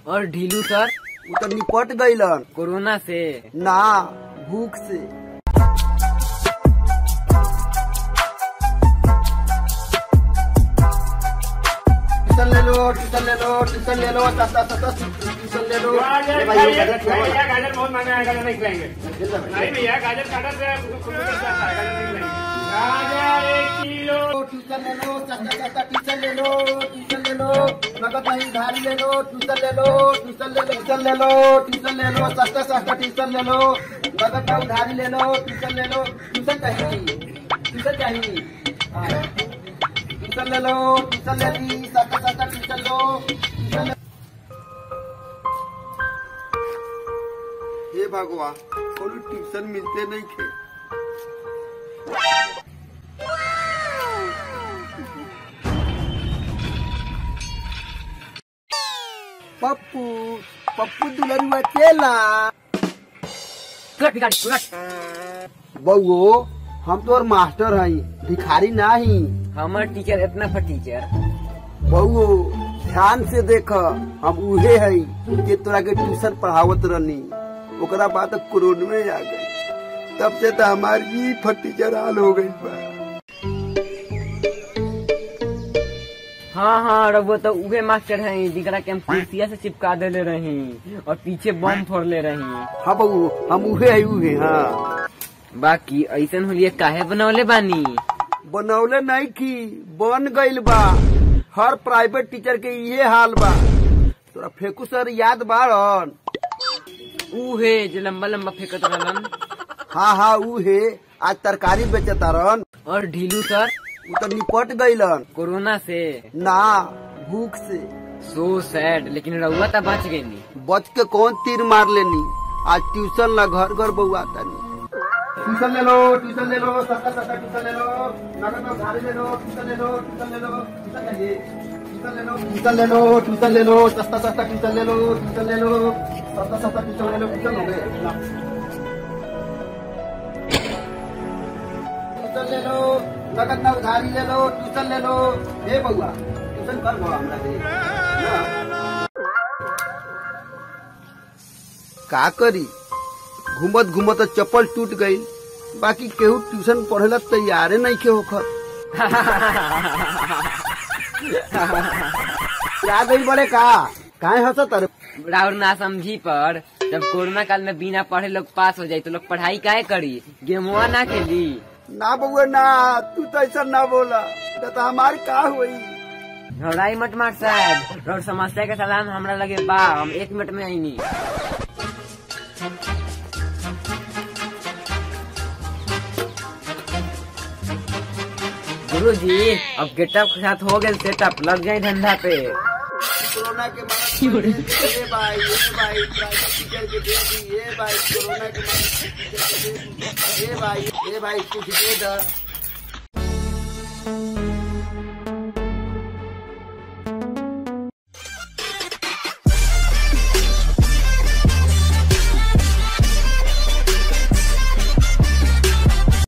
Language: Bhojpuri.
और ढीलू सर वो तो निपट गईलन कोरोना से ना भूख से। ट्यूशन ले लो ट्यूशन ले लो ट्यूशन ले लो ट्यूशन ले लो। गाजर बहुत महंगा है, गाजर नहीं खिलाएंगे। नहीं भैया गाजर काटा से गाजर नहीं खिलाएंगे। गाजर 1 किलो। ट्यूशन ले लो सस्ता ट्यूशन ले लो ट्यूशन ले लो नगद नहीं उधारी ले लो ट्यूशन ले लो ट्यूशन ले लो ट्यूशन ले लो ट्यूशन ले लो सस्ता ट्यूशन ले लो नगद नहीं उधारी ले लो ट्यूशन ले लो। ट्यूशन चाहिए ट्यूशन चाहिए ट्यूशन ले लो ट्यूशन ले ली सस्ता ट्यूशन लो ट्यूशन। हे भगवान कोई ट्यूशन मिलते नहीं थे। पप्पू पप्पू दुलरुआ चेला बउओ हम तो मास्टर हई भिखारी नहीं। हमार टीचर इतना पर टीचर बउओ ध्यान से देख हम उहे हई जे तोरा के ट्यूशन पढ़ावत रहनी ओकरा बाद कोरोना में आ गई तब से तो हमारी फटीचर हाल हो गई बा। हाँ रघु तो उहे मास्टर हैं जिकरा के हम कुर्सिया से चिपका देले रही और पीछे बम फोड़ ले रही। हाँ बउओ हम उहे है उहे। हाँ बाकी ऐसन होलिए काहे बनौले बानी? बनौले नहीं की बन गईल बा। हर प्राइवेट टीचर के ये हाल बा। तोरा फेकू सर याद बारन? उहे जो लंबा लंबा फेंकत रहलन। हाँ उहे आज तरकारी बेचतारन। और ढीलू सर वो तो निपट गईलन कोरोना से ना भूख से। So sad. लेकिन रउआ तो बच गई नी। बच के कौन तीर मार लेनी। आज ट्यूशन ला घर घर बउआ तानी। ट्यूशन ले लो ट्यूशन ले लो सस्ता ट्यूशन ले लो नगद उधारी ले लो ट्यूशन ले लो ट्यूशन ले लो ट्यूशन चाहिए ट्यूशन ले लो ट्यूशन ले लो ट्यूशन ले लो सस्ता ट्यूशन ले लो ट्यूशन ले लो सस्ता ट्यूशन ले लो ट्यूशन हो गए। ट्यूशन ले लो नगद ना उधारी ले लो ट्यूशन ले लो। हे बउआ ट्यूशन कर बउआ हमरा के का करी घूमत घूमत चप्पल टूट गई। बाकी केहू ट्यूशन पढ़ेला तैयारे नहीं के होकर। क्या गई बड़े का काहे हंसत अरे? राउर ना समझी पर जब कोरोना काल में बिना पढ़े लोग पास हो जाये तो लोग पढ़ाई काहे करी? गेमुआ ना खेली? ना बउआ ना तू तो ऐसा ना बोला तो हमारी का हुई। घबराई मत मार साहब। और समस्या के समाधान हमरा लगे बा। हम 1 मिनट में आई नहीं। गुरु जी अब गेटअप के साथ हो गए सेटअप लग जाए धंधा पे। कोरोना के बाद ये भाई प्राइवेट टीचर के दे दी। ये भाई कोरोना के बाद ये भाई कुछ दे दो।